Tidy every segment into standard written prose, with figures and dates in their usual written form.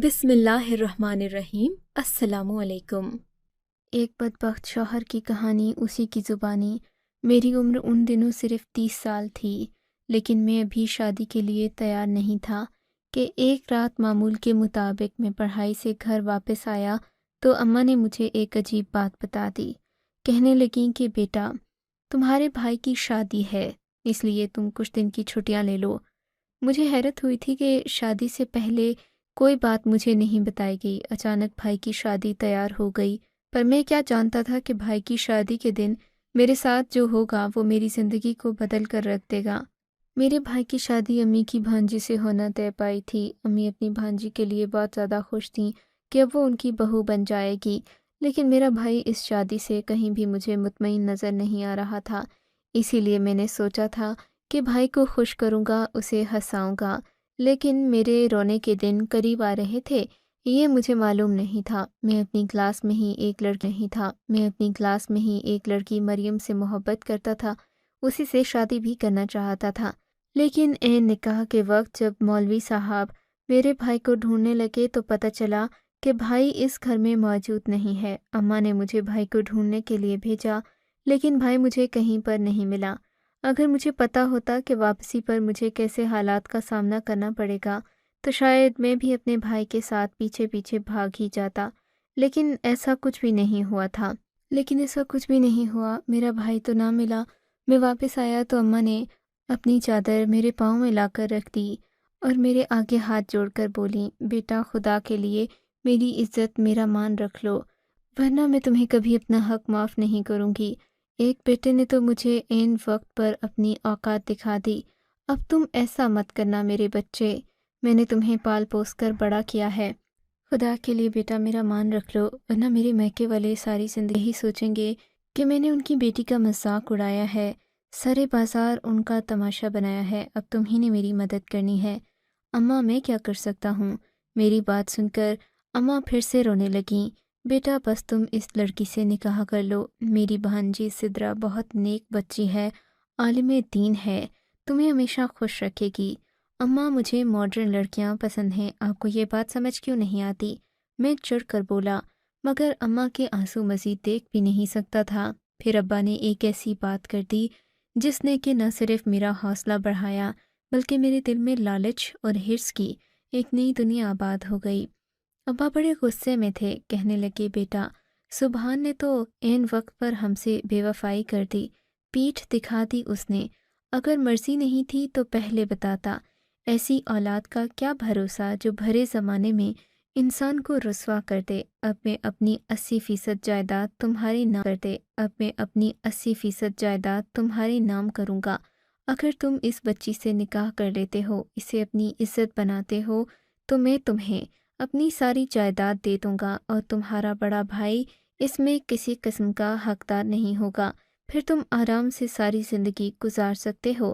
بسم اللہ الرحمن الرحیم۔ السلام علیکم۔ ایک بدبخت شوہر کی کہانی، اسی کی زبانی۔ میری عمر ان دنوں صرف 30 سال تھی، لیکن میں ابھی شادی کے لیے تیار نہیں تھا کہ ایک رات معمول کے مطابق میں پڑھائی سے گھر واپس آیا تو اماں نے مجھے ایک عجیب بات بتا دی۔ کہنے لگیں کہ بیٹا، تمہارے بھائی کی شادی ہے، اس لیے تم کچھ دن کی چھٹیاں لے لو۔ مجھے حیرت ہوئی تھی کہ شادی سے پہلے کوئی بات مجھے نہیں بتائی گئی، اچانک بھائی کی شادی تیار ہو گئی، پر میں کیا جانتا تھا کہ بھائی کی شادی کے دن میرے ساتھ جو ہوگا وہ میری زندگی کو بدل کر رکھ دے گا۔ میرے بھائی کی شادی امی کی بھانجی سے ہونا طے پائی تھی۔ امی اپنی بھانجی کے لیے بہت زیادہ خوش تھیں کہ اب وہ ان کی بہو بن جائے گی، لیکن میرا بھائی اس شادی سے کہیں بھی مجھے مطمئن نظر نہیں آ رہا تھا۔ اسی لیے میں نے سوچا تھا کہ بھائی کو خوش کروں گا، اسے ہنساؤں گا، لیکن میرے رونے کے دن قریب آ رہے تھے، یہ مجھے معلوم نہیں تھا۔ میں اپنی کلاس میں ہی ایک لڑکی مریم سے محبت کرتا تھا، اسی سے شادی بھی کرنا چاہتا تھا، لیکن عین نکاح کے وقت جب مولوی صاحب میرے بھائی کو ڈھونڈنے لگے تو پتہ چلا کہ بھائی اس گھر میں موجود نہیں ہے۔ اماں نے مجھے بھائی کو ڈھونڈنے کے لیے بھیجا، لیکن بھائی مجھے کہیں پر نہیں ملا۔ اگر مجھے پتہ ہوتا کہ واپسی پر مجھے کیسے حالات کا سامنا کرنا پڑے گا تو شاید میں بھی اپنے بھائی کے ساتھ پیچھے پیچھے بھاگ ہی جاتا، لیکن ایسا کچھ بھی نہیں ہوا۔ میرا بھائی تو نہ ملا۔ میں واپس آیا تو اماں نے اپنی چادر میرے پاؤں میں لا کر رکھ دی اور میرے آگے ہاتھ جوڑ کر بولیں، بیٹا، خدا کے لیے میری عزت، میرا مان رکھ لو، ورنہ میں تمہیں کبھی اپنا حق معاف نہیں کروں گی۔ ایک بیٹے نے تو مجھے عین وقت پر اپنی اوقات دکھا دی۔ اب تم ایسا مت کرنا میرے بچے، میں نے تمہیں پال پوس کر بڑا کیا ہے، خدا کے لیے بیٹا میرا مان رکھ لو، ورنہ میرے میکے والے ساری زندگی ہی سوچیں گے کہ میں نے ان کی بیٹی کا مذاق اڑایا ہے، سارے بازار ان کا تماشا بنایا ہے۔ اب تم ہی نے میری مدد کرنی ہے۔ اماں، میں کیا کر سکتا ہوں؟ میری بات سن کر اماں پھر سے رونے لگیں۔ بیٹا، بس تم اس لڑکی سے نکاح کر لو، میری بھانجی سدرا بہت نیک بچی ہے، عالم دین ہے، تمہیں ہمیشہ خوش رکھے گی۔ اماں، مجھے ماڈرن لڑکیاں پسند ہیں، آپ کو یہ بات سمجھ کیوں نہیں آتی؟ میں چڑھ کر بولا، مگر اماں کے آنسو مزید دیکھ بھی نہیں سکتا تھا۔ پھر ابا نے ایک ایسی بات کر دی جس نے کہ نہ صرف میرا حوصلہ بڑھایا بلکہ میرے دل میں لالچ اور حرص کی ایک نئی دنیا آباد ہو گئی۔ ابا بڑے غصے میں تھے، کہنے لگے، بیٹا، سبحان نے تو عین وقت پر ہم سے بے وفائی کر دی، پیٹھ دکھا دی اس نے، اگر مرضی نہیں تھی تو پہلے بتاتا۔ ایسی اولاد کا کیا بھروسہ جو بھرے زمانے میں انسان کو رسوا کر دے۔ اب میں اپنی 80% جائیداد تمہارے نام کروں گا۔ اگر تم اس بچی سے نکاح کر لیتے ہو، اسے اپنی عزت بناتے ہو، تو میں تمہیں اپنی ساری جائیداد دے دوں گا اور تمہارا بڑا بھائی اس میں کسی قسم کا حقدار نہیں ہوگا، پھر تم آرام سے ساری زندگی گزار سکتے ہو۔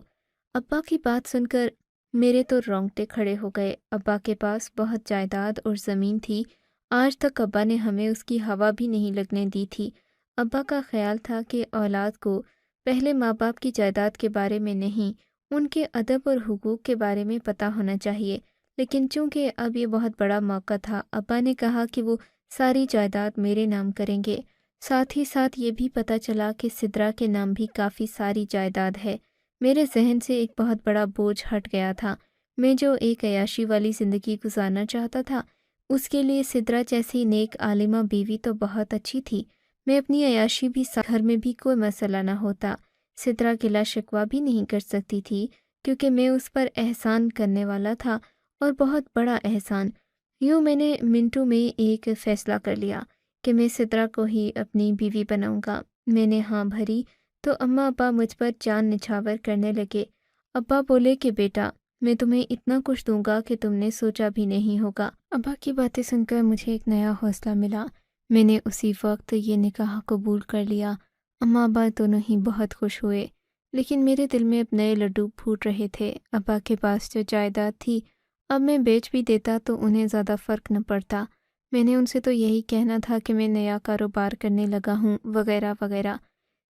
ابا کی بات سن کر میرے تو رونگٹے کھڑے ہو گئے۔ ابا کے پاس بہت جائیداد اور زمین تھی، آج تک ابا نے ہمیں اس کی ہوا بھی نہیں لگنے دی تھی۔ ابا کا خیال تھا کہ اولاد کو پہلے ماں باپ کی جائیداد کے بارے میں نہیں، ان کے ادب اور حقوق کے بارے میں پتہ ہونا چاہیے، لیکن چونکہ اب یہ بہت بڑا موقع تھا، ابا نے کہا کہ وہ ساری جائیداد میرے نام کریں گے۔ ساتھ ہی ساتھ یہ بھی پتہ چلا کہ سدرا کے نام بھی کافی ساری جائیداد ہے۔ میرے ذہن سے ایک بہت بڑا بوجھ ہٹ گیا تھا۔ میں جو ایک عیاشی والی زندگی گزارنا چاہتا تھا، اس کے لیے سدرا جیسی نیک عالمہ بیوی تو بہت اچھی تھی۔ میں اپنی عیاشی بھی گھر میں بھی کوئی مسئلہ نہ ہوتا، سدرا گلا شکوہ بھی نہیں کر سکتی تھی، کیونکہ میں اس پر احسان کرنے والا تھا، اور بہت بڑا احسان۔ یوں میں نے منٹوں میں ایک فیصلہ کر لیا کہ میں سدرا کو ہی اپنی بیوی بناؤں گا۔ میں نے ہاں بھری تو اماں ابا مجھ پر جان نچھاور کرنے لگے۔ ابا بولے کہ بیٹا، میں تمہیں اتنا کچھ دوں گا کہ تم نے سوچا بھی نہیں ہوگا۔ ابا کی باتیں سن کر مجھے ایک نیا حوصلہ ملا۔ میں نے اسی وقت یہ نکاح قبول کر لیا۔ اماں ابا دونوں ہی بہت خوش ہوئے، لیکن میرے دل میں اب نئے لڈو پھوٹ رہے تھے۔ ابا کے پاس جو جائیداد تھی، اب میں بیچ بھی دیتا تو انہیں زیادہ فرق نہ پڑتا۔ میں نے ان سے تو یہی کہنا تھا کہ میں نیا کاروبار کرنے لگا ہوں، وغیرہ وغیرہ۔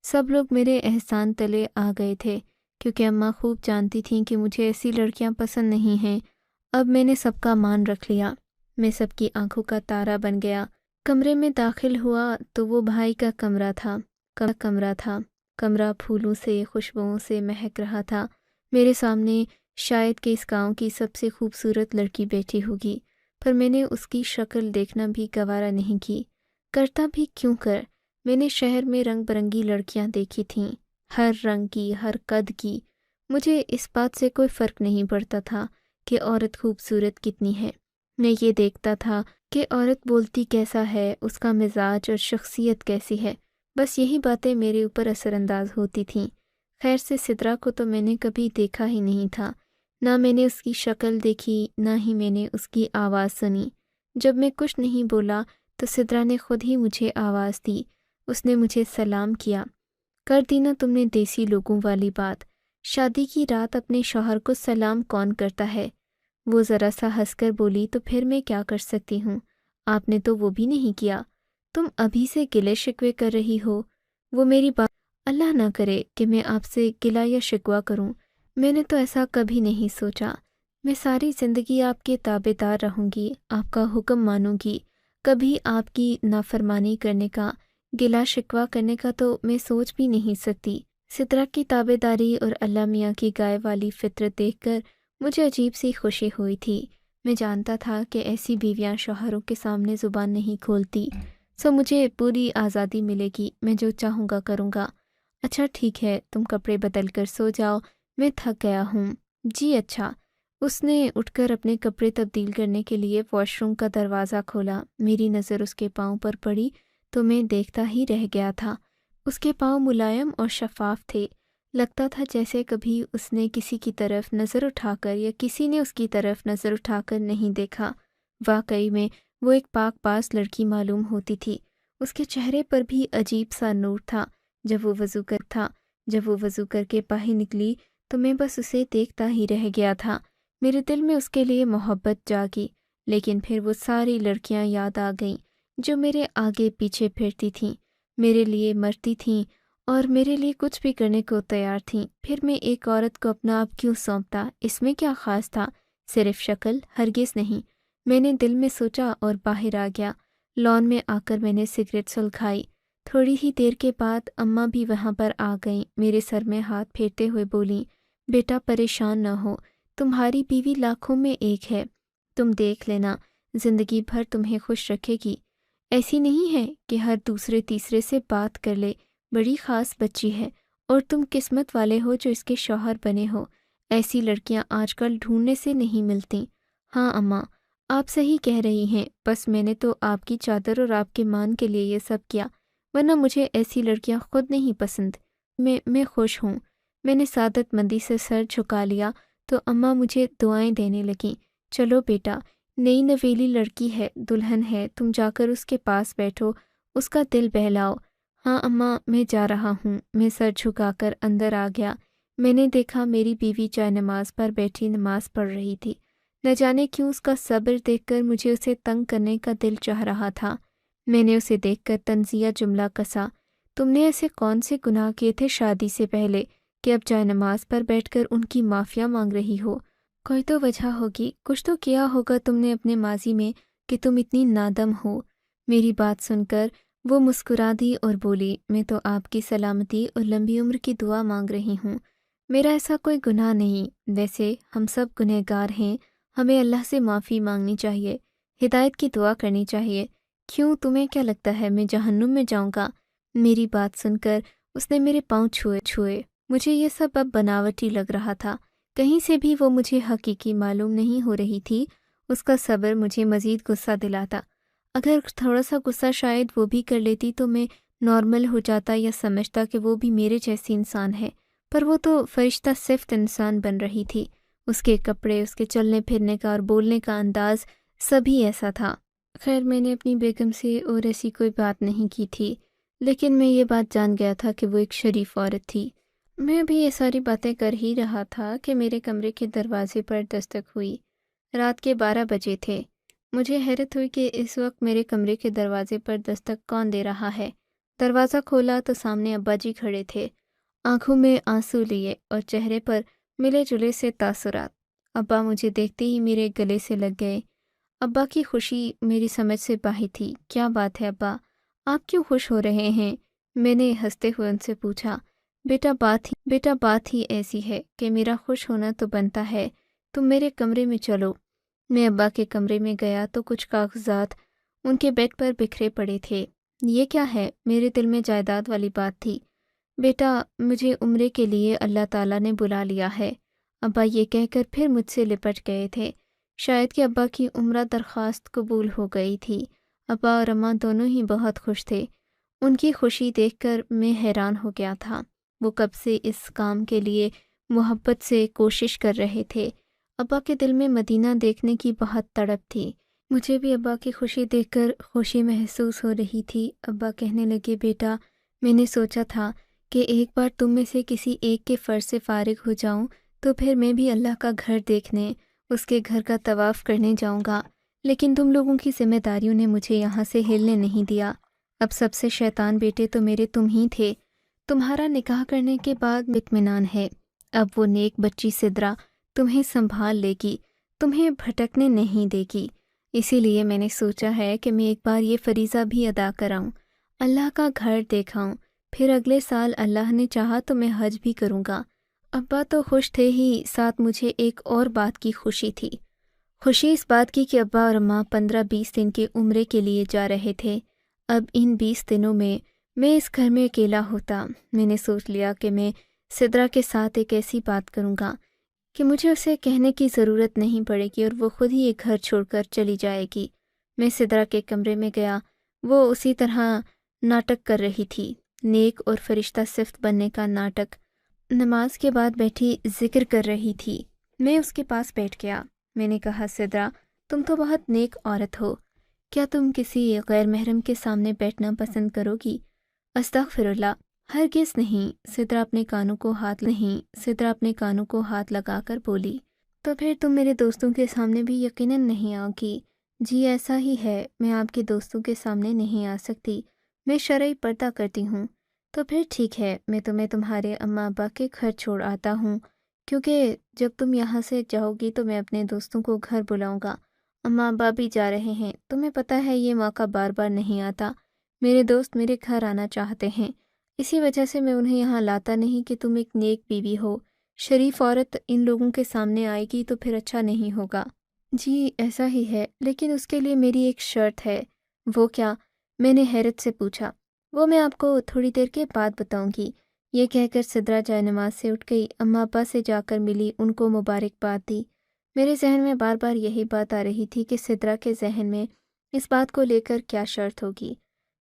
سب لوگ میرے احسان تلے آ گئے تھے، کیونکہ اماں خوب جانتی تھیں کہ مجھے ایسی لڑکیاں پسند نہیں ہیں۔ اب میں نے سب کا مان رکھ لیا۔ میں سب کی آنکھوں کا تارا بن گیا۔ کمرے میں داخل ہوا تو وہ بھائی کا کمرہ تھا۔ کمرہ پھولوں سے، خوشبوؤں سے مہک رہا تھا۔ میرے سامنے شاید کہ اس گاؤں کی سب سے خوبصورت لڑکی بیٹھی ہوگی، پر میں نے اس کی شکل دیکھنا بھی گوارا نہیں کی۔ کرتا بھی کیوں کر؟ میں نے شہر میں رنگ برنگی لڑکیاں دیکھی تھیں، ہر رنگ کی، ہر قد کی۔ مجھے اس بات سے کوئی فرق نہیں پڑتا تھا کہ عورت خوبصورت کتنی ہے۔ میں یہ دیکھتا تھا کہ عورت بولتی کیسا ہے، اس کا مزاج اور شخصیت کیسی ہے۔ بس یہی باتیں میرے اوپر اثر انداز ہوتی تھیں۔ خیر سے سدرا کو تو میں نے کبھی دیکھا ہی نہیں تھا، نہ میں نے اس کی شکل دیکھی، نہ ہی میں نے اس کی آواز سنی۔ جب میں کچھ نہیں بولا تو سدرا نے خود ہی مجھے آواز دی۔ اس نے مجھے سلام کیا۔ کر دی نا تم نے دیسی لوگوں والی بات، شادی کی رات اپنے شوہر کو سلام کون کرتا ہے؟ وہ ذرا سا ہنس کر بولی، تو پھر میں کیا کر سکتی ہوں؟ آپ نے تو وہ بھی نہیں کیا۔ تم ابھی سے گلے شکوے کر رہی ہو؟ وہ میری بات، اللہ نہ کرے کہ میں آپ سے گلہ یا شکوہ کروں، میں نے تو ایسا کبھی نہیں سوچا۔ میں ساری زندگی آپ کے تابع دار رہوں گی، آپ کا حکم مانوں گی، کبھی آپ کی نافرمانی کرنے کا، گلہ شکوہ کرنے کا تو میں سوچ بھی نہیں سکتی۔ سدرا کی تابع داری اور اللہ میاں کی گائے والی فطرت دیکھ کر مجھے عجیب سی خوشی ہوئی تھی۔ میں جانتا تھا کہ ایسی بیویاں شوہروں کے سامنے زبان نہیں کھولتی، سو مجھے پوری آزادی ملے گی، میں جو چاہوں گا کروں گا۔ اچھا ٹھیک ہے، تم کپڑے بدل کر سو جاؤ، میں تھک گیا ہوں۔ جی اچھا۔ اس نے اٹھ کر اپنے کپڑے تبدیل کرنے کے لیے واش روم کا دروازہ کھولا۔ میری نظر اس کے پاؤں پر پڑی تو میں دیکھتا ہی رہ گیا تھا۔ اس کے پاؤں ملائم اور شفاف تھے، لگتا تھا جیسے کبھی اس نے کسی کی طرف نظر اٹھا کر یا کسی نے اس کی طرف نظر اٹھا کر نہیں دیکھا۔ واقعی میں وہ ایک پاک باز لڑکی معلوم ہوتی تھی۔ اس کے چہرے پر بھی عجیب سا نور تھا۔ جب وہ وضو کر کے باہر نکلی تو میں بس اسے دیکھتا ہی رہ گیا تھا۔ میرے دل میں اس کے لیے محبت جاگی، لیکن پھر وہ ساری لڑکیاں یاد آ گئیں جو میرے آگے پیچھے پھرتی تھیں، میرے لیے مرتی تھیں اور میرے لیے کچھ بھی کرنے کو تیار تھیں۔ پھر میں ایک عورت کو اپنا آپ کیوں سونپتا؟ اس میں کیا خاص تھا؟ صرف شکل؟ ہرگز نہیں۔ میں نے دل میں سوچا اور باہر آ گیا۔ لان میں آ کر میں نے سگریٹ سلگائی۔ تھوڑی ہی دیر کے بعد اماں بھی وہاں پر آ گئیں، میرے سر میں ہاتھ پھیرتے ہوئے بولیں، بیٹا پریشان نہ ہو، تمہاری بیوی لاکھوں میں ایک ہے، تم دیکھ لینا، زندگی بھر تمہیں خوش رکھے گی۔ ایسی نہیں ہے کہ ہر دوسرے تیسرے سے بات کر لے، بڑی خاص بچی ہے اور تم قسمت والے ہو جو اس کے شوہر بنے ہو۔ ایسی لڑکیاں آج کل ڈھونڈنے سے نہیں ملتی۔ ہاں اماں، آپ صحیح کہہ رہی ہیں، بس میں نے تو آپ کی چادر اور آپ کے مان کے لیے یہ سب کیا، ورنہ مجھے ایسی لڑکیاں خود نہیں پسند۔ میں خوش ہوں۔ میں نے سعادت مندی سے سر جھکا لیا تو اماں مجھے دعائیں دینے لگیں۔ چلو بیٹا، نئی نویلی لڑکی ہے، دلہن ہے، تم جا کر اس کے پاس بیٹھو، اس کا دل بہلاؤ۔ ہاں اماں، میں جا رہا ہوں۔ میں سر جھکا کر اندر آ گیا۔ میں نے دیکھا میری بیوی چائے نماز پر بیٹھی نماز پڑھ رہی تھی۔ نہ جانے کیوں اس کا صبر دیکھ کر مجھے اسے تنگ کرنے کا دل چاہ رہا تھا۔ میں نے اسے دیکھ کر طنزیہ جملہ کسا، تم نے ایسے کون سے گناہ کیے تھے شادی سے پہلے کہ اب چائے نماز پر بیٹھ کر ان کی معافیا مانگ رہی ہو؟ کوئی تو وجہ ہوگی، کچھ تو کیا ہوگا تم نے اپنے ماضی میں کہ تم اتنی نادم ہو۔ میری بات سن کر وہ مسکرا دی اور بولی، میں تو آپ کی سلامتی اور لمبی عمر کی دعا مانگ رہی ہوں، میرا ایسا کوئی گناہ نہیں۔ ویسے ہم سب گنہگار ہیں، ہمیں اللہ سے معافی مانگنی چاہیے، ہدایت کی دعا کرنی چاہیے۔ کیوں، تمہیں کیا لگتا ہے میں جہنم میں جاؤں گا؟ میری بات سن کر اس نے میرے پاؤں چھوئے۔ مجھے یہ سب اب بناوٹی لگ رہا تھا، کہیں سے بھی وہ مجھے حقیقی معلوم نہیں ہو رہی تھی۔ اس کا صبر مجھے مزید غصہ دلاتا۔ اگر تھوڑا سا غصہ شاید وہ بھی کر لیتی تو میں نارمل ہو جاتا یا سمجھتا کہ وہ بھی میرے جیسی انسان ہے، پر وہ تو فرشتہ صفت انسان بن رہی تھی۔ اس کے کپڑے، اس کے چلنے پھرنے کا اور بولنے کا انداز سبھی ایسا تھا۔ خیر میں نے اپنی بیگم سے اور ایسی کوئی بات نہیں کی تھی، لیکن میں یہ بات جان گیا تھا کہ وہ ایک شریف عورت تھی۔ میں ابھی یہ ساری باتیں کر ہی رہا تھا کہ میرے کمرے کے دروازے پر دستک ہوئی۔ رات کے 12 بجے تھے۔ مجھے حیرت ہوئی کہ اس وقت میرے کمرے کے دروازے پر دستک کون دے رہا ہے۔ دروازہ کھولا تو سامنے ابا جی کھڑے تھے، آنکھوں میں آنسو لیے اور چہرے پر ملے جلے سے تاثرات۔ ابا مجھے دیکھتے ہی میرے گلے سے لگ گئے۔ ابا کی خوشی میری سمجھ سے باہر تھی۔ کیا بات ہے ابا، آپ کیوں خوش ہو رہے ہیں؟ میں نے ہنستے ہوئے ان سے پوچھا۔ بیٹا بات ہی ایسی ہے کہ میرا خوش ہونا تو بنتا ہے، تم میرے کمرے میں چلو۔ میں ابا کے کمرے میں گیا تو کچھ کاغذات ان کے بیڈ پر بکھرے پڑے تھے۔ یہ کیا ہے؟ میرے دل میں جائیداد والی بات تھی۔ بیٹا، مجھے عمرے کے لیے اللہ تعالیٰ نے بلا لیا ہے، ابا یہ کہہ کر پھر مجھ سے لپٹ گئے تھے۔ شاید کہ ابا کی عمرہ درخواست قبول ہو گئی تھی۔ ابا اور اماں دونوں ہی بہت خوش تھے۔ ان کی خوشی دیکھ کر میں حیران ہو گیا تھا۔ وہ کب سے اس کام کے لیے محبت سے کوشش کر رہے تھے۔ ابا کے دل میں مدینہ دیکھنے کی بہت تڑپ تھی۔ مجھے بھی ابا کی خوشی دیکھ کر خوشی محسوس ہو رہی تھی۔ ابا کہنے لگے، بیٹا میں نے سوچا تھا کہ ایک بار تم میں سے کسی ایک کے فرض سے فارغ ہو جاؤں تو پھر میں بھی اللہ کا گھر دیکھنے، اس کے گھر کا طواف کرنے جاؤں گا، لیکن تم لوگوں کی ذمہ داریوں نے مجھے یہاں سے ہلنے نہیں دیا۔ اب سب سے شیطان بیٹے تو میرے تم ہی تھے۔ تمہارا نکاح کرنے کے بعد اطمینان ہے، اب وہ نیک بچی سدرا تمہیں سنبھال لے گی، تمہیں بھٹکنے نہیں دے گی۔ اسی لیے میں نے سوچا ہے کہ میں ایک بار یہ فریضہ بھی ادا کراؤں، اللہ کا گھر دیکھاؤں، پھر اگلے سال اللہ نے چاہا تو میں حج بھی کروں گا۔ ابا تو خوش تھے ہی، ساتھ مجھے ایک اور بات کی خوشی تھی۔ خوشی اس بات کی کہ ابا اور اماں 15-20 دن کے عمرے کے لیے جا رہے تھے۔ اب ان 20 دنوں میں اس گھر میں اکیلا ہوتا۔ میں نے سوچ لیا کہ میں سدرا کے ساتھ ایک ایسی بات کروں گا کہ مجھے اسے کہنے کی ضرورت نہیں پڑے گی اور وہ خود ہی ایک گھر چھوڑ کر چلی جائے گی۔ میں سدرا کے کمرے میں گیا، وہ اسی طرح ناٹک کر رہی تھی، نیک اور فرشتہ صفت بننے کا ناٹک۔ نماز کے بعد بیٹھی ذکر کر رہی تھی۔ میں اس کے پاس بیٹھ گیا۔ میں نے کہا، سدرا تم تو بہت نیک عورت ہو، کیا تم کسی غیر محرم کے سامنے بیٹھنا پسند کرو گی؟ استغفر اللہ، ہرگز نہیں۔ سدرا اپنے کانوں کو ہاتھ لگا کر بولی، تو پھر تم میرے دوستوں کے سامنے بھی یقیناً نہیں آؤ گی؟ جی ایسا ہی ہے، میں آپ کے دوستوں کے سامنے نہیں آ سکتی، میں شرعی پردہ کرتی ہوں۔ تو پھر ٹھیک ہے، میں تمہیں تمہارے اماں ابا کے گھر چھوڑ آتا ہوں، کیونکہ جب تم یہاں سے جاؤ گی تو میں اپنے دوستوں کو گھر بلاؤں گا۔ اماں ابا بھی جا رہے ہیں، تمہیں پتہ ہے یہ موقع بار بار نہیں آتا، میرے دوست میرے گھر آنا چاہتے ہیں، اسی وجہ سے میں انہیں یہاں لاتا نہیں کہ تم ایک نیک بیوی ہو، شریف عورت ان لوگوں کے سامنے آئے گی تو پھر اچھا نہیں ہوگا۔ جی ایسا ہی ہے، لیکن اس کے لیے میری ایک شرط ہے۔ وہ کیا؟ میں نے حیرت سے پوچھا۔ وہ میں آپ کو تھوڑی دیر کے بعد بتاؤں گی۔ یہ کہہ کر سدرا جائے نماز سے اٹھ گئی، اماں ابا سے جا کر ملی، ان کو مبارکباد دی۔ میرے ذہن میں بار بار یہی بات آ رہی تھی کہ سدرا کے ذہن میں اس بات کو لے کر کیا شرط ہوگی۔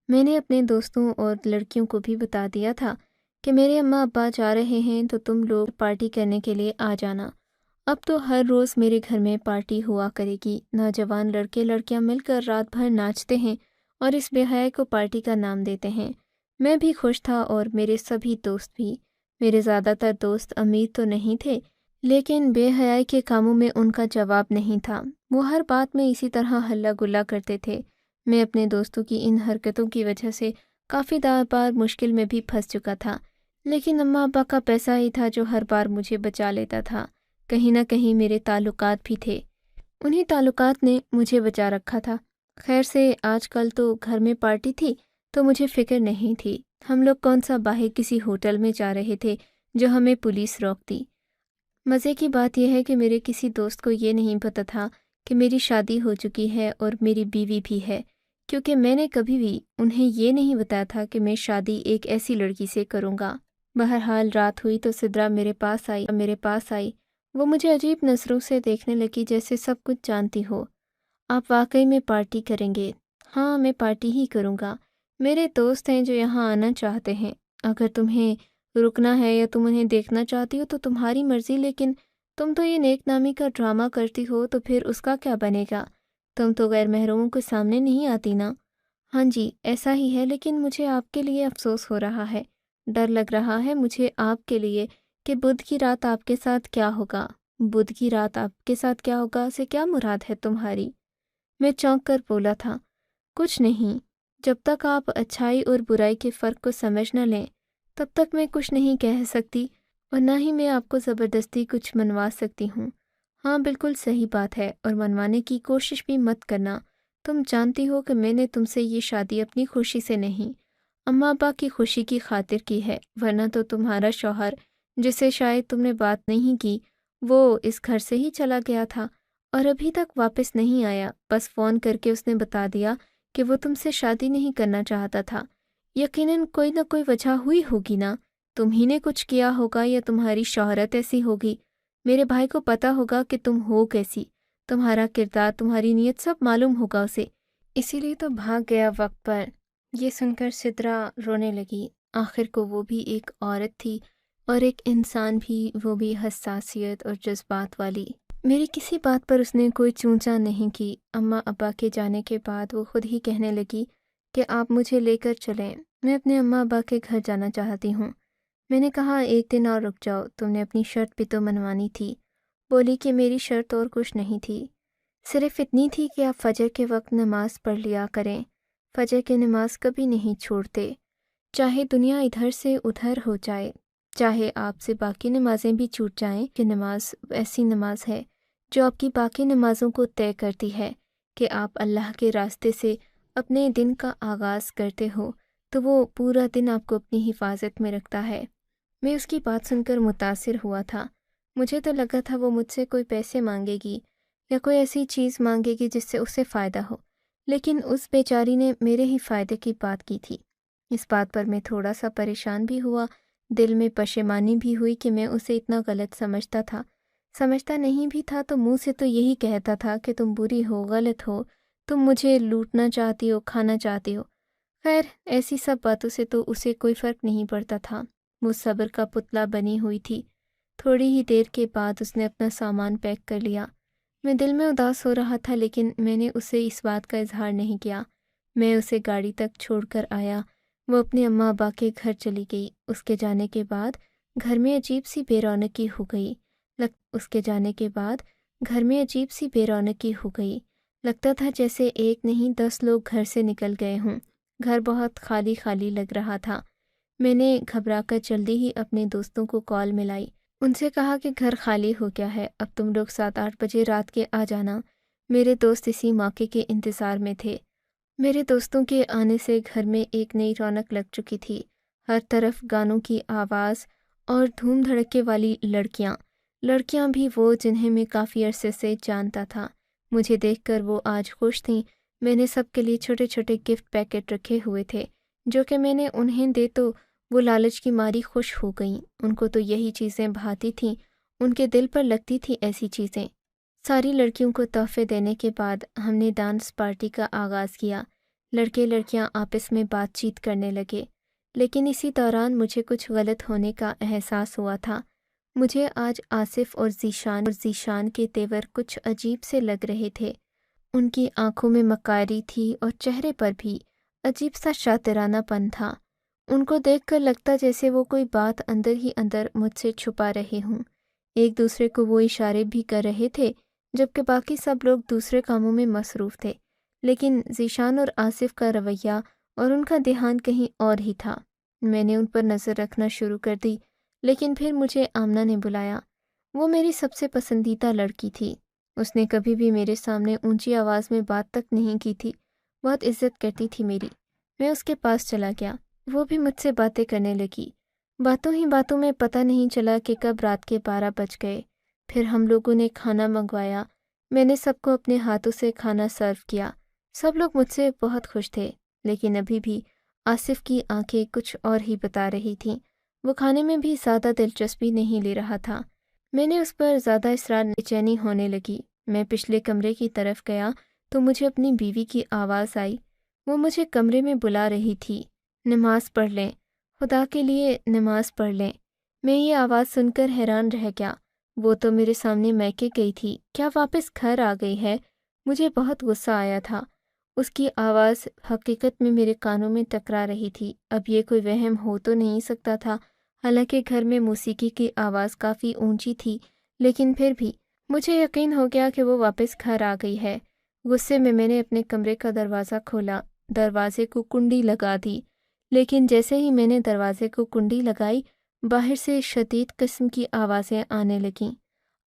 میں نے اپنے دوستوں اور لڑکیوں کو بھی بتا دیا تھا کہ میرے اماں ابا جا رہے ہیں تو تم لوگ پارٹی کرنے کے لیے آ جانا۔ اب تو ہر روز میرے گھر میں پارٹی ہوا کرے گی، نوجوان لڑکے لڑکیاں مل کر رات بھر ناچتے ہیں اور اس بے حیائی کو پارٹی کا نام دیتے ہیں۔ میں بھی خوش تھا اور میرے سبھی دوست بھی۔ میرے زیادہ تر دوست امیر تو نہیں تھے، لیکن بے حیائی کے کاموں میں ان کا جواب نہیں تھا۔ وہ ہر بات میں اسی طرح ہلا گلا کرتے تھے۔ میں اپنے دوستوں کی ان حرکتوں کی وجہ سے کافی بار مشکل میں بھی پھنس چکا تھا، لیکن اماں ابا کا پیسہ ہی تھا جو ہر بار مجھے بچا لیتا تھا۔ کہیں نہ کہیں میرے تعلقات بھی تھے، انہی تعلقات نے مجھے بچا رکھا تھا۔ خیر سے آج کل تو گھر میں پارٹی تھی تو مجھے فکر نہیں تھی۔ ہم لوگ کون سا باہر کسی ہوٹل میں جا رہے تھے جو ہمیں پولیس روک دی۔ مزے کی بات یہ ہے کہ میرے کسی دوست کو یہ نہیں پتہ تھا کہ میری شادی ہو چکی ہے اور میری بیوی بھی ہے، کیونکہ میں نے کبھی بھی انہیں یہ نہیں بتایا تھا کہ میں شادی ایک ایسی لڑکی سے کروں گا۔ بہرحال رات ہوئی تو سدرا میرے پاس آئی۔ وہ مجھے عجیب نظروں سے دیکھنے لگی، جیسے سب کچھ جانتی ہو۔ آپ واقعی میں پارٹی کریں گے؟ ہاں میں پارٹی ہی کروں گا، میرے دوست ہیں جو یہاں آنا چاہتے ہیں، اگر تمہیں رکنا ہے یا تم انہیں دیکھنا چاہتی ہو تو تمہاری مرضی، لیکن تم تو یہ نیک نامی کا ڈرامہ کرتی ہو تو پھر اس کا کیا بنے گا؟ تم تو غیر محرموں کے سامنے نہیں آتی نا؟ ہاں جی ایسا ہی ہے، لیکن مجھے آپ کے لیے افسوس ہو رہا ہے، ڈر لگ رہا ہے مجھے آپ کے لیے کہ بدھ کی رات آپ کے ساتھ کیا ہوگا۔ بدھ کی رات آپ کے ساتھ کیا ہوگا سے کیا مراد ہے تمہاری؟ میں چونک کر بولا تھا، کچھ نہیں، جب تک آپ اچھائی اور برائی کے فرق کو سمجھ نہ لیں تب تک میں کچھ نہیں کہہ سکتی، اور نہ ہی میں آپ کو زبردستی کچھ منوا سکتی ہوں۔ ہاں بالکل صحیح بات ہے، اور منوانے کی کوشش بھی مت کرنا۔ تم جانتی ہو کہ میں نے تم سے یہ شادی اپنی خوشی سے نہیں، اماں ابا کی خوشی کی خاطر کی ہے، ورنہ تو تمہارا شوہر، جسے شاید تم نے بات نہیں کی، وہ اس گھر سے ہی چلا گیا تھا اور ابھی تک واپس نہیں آیا۔ بس فون کر کے اس نے بتا دیا کہ وہ تم سے شادی نہیں کرنا چاہتا تھا۔ یقیناً کوئی نہ کوئی وجہ ہوئی ہوگی نا، تم ہی نے کچھ کیا ہوگا یا تمہاری شوہرت ایسی ہوگی۔ میرے بھائی کو پتا ہوگا کہ تم ہو کیسی، تمہارا کردار، تمہاری نیت سب معلوم ہوگا اسے، اسی لیے تو بھاگ گیا وقت پر۔ یہ سن کر سدرا رونے لگی۔ آخر کو وہ بھی ایک عورت تھی اور ایک انسان بھی، وہ بھی حساسیت اور جذبات والی۔ میری کسی بات پر اس نے کوئی چونچا نہیں کی۔ اماں ابا کے جانے کے بعد وہ خود ہی کہنے لگی کہ آپ مجھے لے کر چلیں، میں اپنے اماں ابا کے گھر جانا چاہتی ہوں۔ میں نے کہا ایک دن اور رک جاؤ، تم نے اپنی شرط بھی تو منوانی تھی۔ بولی کہ میری شرط اور کچھ نہیں تھی، صرف اتنی تھی کہ آپ فجر کے وقت نماز پڑھ لیا کریں۔ فجر کی نماز کبھی نہیں چھوڑتے، چاہے دنیا ادھر سے ادھر ہو جائے، چاہے آپ سے باقی نمازیں بھی چھوٹ جائیں، کہ نماز ایسی نماز ہے جو آپ کی باقی نمازوں کو طے کرتی ہے کہ آپ اللہ کے راستے سے اپنے دن کا آغاز کرتے ہو، تو وہ پورا دن آپ کو اپنی حفاظت میں رکھتا ہے۔ میں اس کی بات سن کر متاثر ہوا تھا۔ مجھے تو لگا تھا وہ مجھ سے کوئی پیسے مانگے گی یا کوئی ایسی چیز مانگے گی جس سے اسے فائدہ ہو، لیکن اس بیچاری نے میرے ہی فائدے کی بات کی تھی۔ اس بات پر میں تھوڑا سا پریشان بھی ہوا، دل میں پشیمانی بھی ہوئی کہ میں اسے اتنا غلط سمجھتا تھا۔ سمجھتا نہیں بھی تھا تو منہ سے تو یہی کہتا تھا کہ تم بری ہو، غلط ہو، تم مجھے لوٹنا چاہتی ہو، کھانا چاہتی ہو۔ خیر ایسی سب باتوں سے تو اسے کوئی فرق نہیں پڑتا تھا، وہ صبر کا پتلا بنی ہوئی تھی۔ تھوڑی ہی دیر کے بعد اس نے اپنا سامان پیک کر لیا۔ میں دل میں اداس ہو رہا تھا، لیکن میں نے اسے اس بات کا اظہار نہیں کیا۔ میں اسے گاڑی تک چھوڑ کر آیا، وہ اپنے اماں ابا کے گھر چلی گئی۔ اس کے جانے کے بعد گھر میں عجیب سی بے رونقی ہو گئی۔ لگتا تھا جیسے ایک نہیں 10 لوگ گھر سے نکل گئے ہوں۔ گھر بہت خالی خالی لگ رہا تھا۔ میں نے گھبرا کر جلدی ہی اپنے دوستوں کو کال ملائی، ان سے کہا کہ گھر خالی ہو گیا ہے، اب تم لوگ 7-8 بجے رات کے آ جانا۔ میرے دوست اسی موقع کے انتظار میں تھے۔ میرے دوستوں کے آنے سے گھر میں ایک نئی رونق لگ چکی تھی۔ ہر طرف گانوں کی آواز اور دھوم دھڑکے والی لڑکیاں بھی وہ جنہیں میں کافی عرصے سے جانتا تھا۔ مجھے دیکھ کر وہ آج خوش تھیں۔ میں نے سب کے لیے چھوٹے چھوٹے گفٹ پیکٹ رکھے ہوئے تھے جو کہ میں نے انہیں دے تو وہ لالچ کی ماری خوش ہو گئیں۔ ان کو تو یہی چیزیں بھاتی تھیں، ان کے دل پر لگتی تھی ایسی چیزیں۔ ساری لڑکیوں کو تحفے دینے کے بعد ہم نے ڈانس پارٹی کا آغاز کیا۔ لڑکے لڑکیاں آپس میں بات چیت کرنے لگے، لیکن اسی دوران مجھے کچھ غلط ہونے کا احساس ہوا تھا۔ مجھے آج آصف اور ذیشان کے تیور کچھ عجیب سے لگ رہے تھے۔ ان کی آنکھوں میں مکاری تھی اور چہرے پر بھی عجیب سا شاطرانہ پن تھا۔ ان کو دیکھ کر لگتا جیسے وہ کوئی بات اندر ہی اندر مجھ سے چھپا رہے ہوں۔ ایک دوسرے کو وہ اشارے بھی کر رہے تھے جبکہ باقی سب لوگ دوسرے کاموں میں مصروف تھے، لیکن ذیشان اور آصف کا رویہ اور ان کا دھیان کہیں اور ہی تھا۔ میں نے ان پر نظر رکھنا شروع کر دی، لیکن پھر مجھے آمنہ نے بلایا۔ وہ میری سب سے پسندیدہ لڑکی تھی۔ اس نے کبھی بھی میرے سامنے اونچی آواز میں بات تک نہیں کی تھی، بہت عزت کرتی تھی میری۔ میں اس کے پاس چلا گیا، وہ بھی مجھ سے باتیں کرنے لگی۔ باتوں ہی باتوں میں پتہ نہیں چلا کہ کب رات کے 12 بج گئے۔ پھر ہم لوگوں نے کھانا منگوایا۔ میں نے سب کو اپنے ہاتھوں سے کھانا سرو کیا۔ سب لوگ مجھ سے بہت خوش تھے، لیکن ابھی بھی آصف کی آنکھیں کچھ اور ہی بتا رہی تھیں۔ وہ کھانے میں بھی زیادہ دلچسپی نہیں لے رہا تھا۔ میں نے اس پر زیادہ اصرار، بےچینی ہونے لگی۔ میں پچھلے کمرے کی طرف گیا تو مجھے اپنی بیوی کی آواز آئی۔ وہ مجھے کمرے میں بلا رہی تھی۔ نماز پڑھ لیں، خدا کے لیے نماز پڑھ لیں۔ میں یہ آواز سن کر حیران رہ گیا۔ وہ تو میرے سامنے میکے گئی تھی، کیا واپس گھر آ گئی ہے؟ مجھے بہت غصہ آیا تھا۔ اس کی آواز حقیقت میں میرے کانوں میں ٹکرا رہی تھی۔ اب یہ کوئی وہم ہو تو نہیں سکتا تھا، حالانکہ گھر میں موسیقی کی آواز کافی اونچی تھی، لیکن پھر بھی مجھے یقین ہو گیا کہ وہ واپس گھر آ گئی ہے۔ غصے میں میں نے اپنے کمرے کا دروازہ کھولا، دروازے کو کنڈی لگا دی، لیکن جیسے ہی میں نے دروازے کو کنڈی لگائی، باہر سے شدید قسم کی آوازیں آنے لگیں۔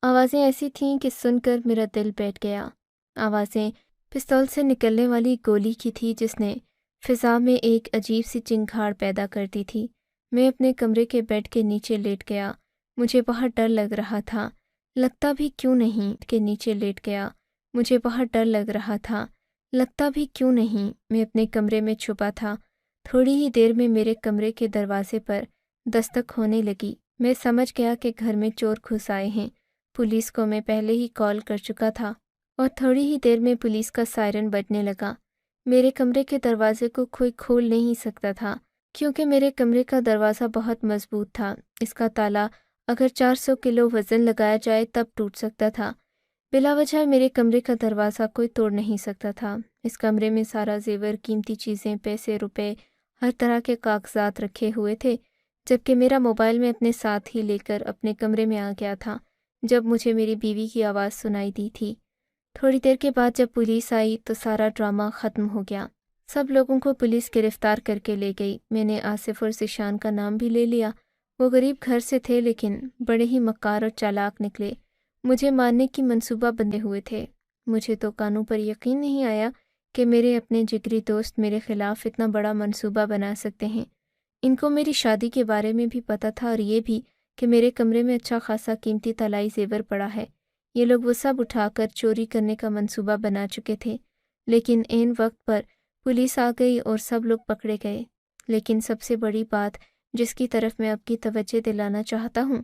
آوازیں ایسی تھیں کہ سن کر میرا دل بیٹھ گیا۔ آوازیں پستول سے نکلنے والی گولی کی تھی جس نے فضا میں ایک عجیب سی چنگھاڑ پیدا کر دی تھی۔ میں اپنے کمرے کے بیڈ کے نیچے لیٹ گیا۔ مجھے بہت ڈر لگ رہا تھا، لگتا بھی کیوں نہیں کہ نیچے لیٹ گیا۔ مجھے بہت ڈر لگ رہا تھا، لگتا بھی کیوں نہیں۔ میں اپنے کمرے میں چھپا تھا۔ تھوڑی ہی دیر میں میرے کمرے کے دروازے پر دستک ہونے لگی۔ میں سمجھ گیا کہ گھر میں چور گھس آئے ہیں۔ پولیس کو میں پہلے ہی کال کر چکا تھا اور تھوڑی ہی دیر میں پولیس کا سائرن بجنے لگا۔ میرے کمرے کے دروازے کو کوئی کھول نہیں سکتا تھا کیونکہ میرے کمرے کا دروازہ بہت مضبوط تھا۔ اس کا تالا اگر 400 کلو وزن لگایا جائے تب ٹوٹ سکتا تھا۔ بلا وجہ میرے کمرے کا دروازہ کوئی توڑ نہیں سکتا تھا۔ اس کمرے میں سارا زیور، قیمتی چیزیں، پیسے، روپے، ہر طرح کے کاغذات رکھے ہوئے تھے، جبکہ میرا موبائل میں اپنے ساتھ ہی لے کر اپنے کمرے میں آ گیا تھا جب مجھے میری بیوی کی آواز سنائی دی تھی۔ تھوڑی دیر کے بعد جب پولیس آئی تو سارا ڈرامہ ختم ہو گیا۔ سب لوگوں کو پولیس گرفتار کر کے لے گئی۔ میں نے آصف اور ذیشان کا نام بھی لے لیا۔ وہ غریب گھر سے تھے لیکن بڑے ہی مکار اور چالاک نکلے۔ مجھے مارنے کی منصوبہ بندے ہوئے تھے۔ مجھے تو قانون پر یقین نہیں آیا کہ میرے اپنے جگری دوست میرے خلاف اتنا بڑا منصوبہ بنا سکتے ہیں۔ ان کو میری شادی کے بارے میں بھی پتہ تھا اور یہ بھی کہ میرے کمرے میں اچھا خاصا قیمتی طلائی زیور پڑا ہے۔ یہ لوگ وہ سب اٹھا کر چوری کرنے کا منصوبہ بنا چکے تھے، لیکن عین وقت پر پولیس آ گئی اور سب لوگ پکڑے گئے۔ لیکن سب سے بڑی بات جس کی طرف میں آپ کی توجہ دلانا چاہتا ہوں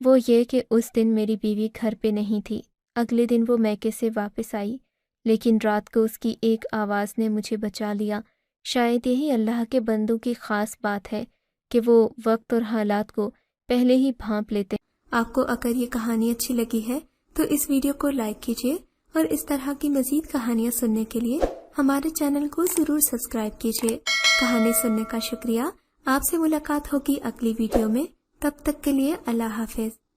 وہ یہ کہ اس دن میری بیوی گھر پہ نہیں تھی۔ اگلے دن وہ میکے سے واپس آئی، لیکن رات کو اس کی ایک آواز نے مجھے بچا لیا۔ شاید یہی اللہ کے بندوں کی خاص بات ہے کہ وہ وقت اور حالات کو پہلے ہی بھانپ لیتے ہیں۔ آپ کو اگر یہ کہانی اچھی لگی ہے تو اس ویڈیو کو لائک کیجیے اور اس طرح کی مزید کہانیاں سننے کے لیے ہمارے چینل کو ضرور سبسکرائب کیجیے۔ کہانی سننے کا شکریہ۔ آپ سے ملاقات ہوگی اگلی ویڈیو میں۔ تب تک کے لیے اللہ حافظ۔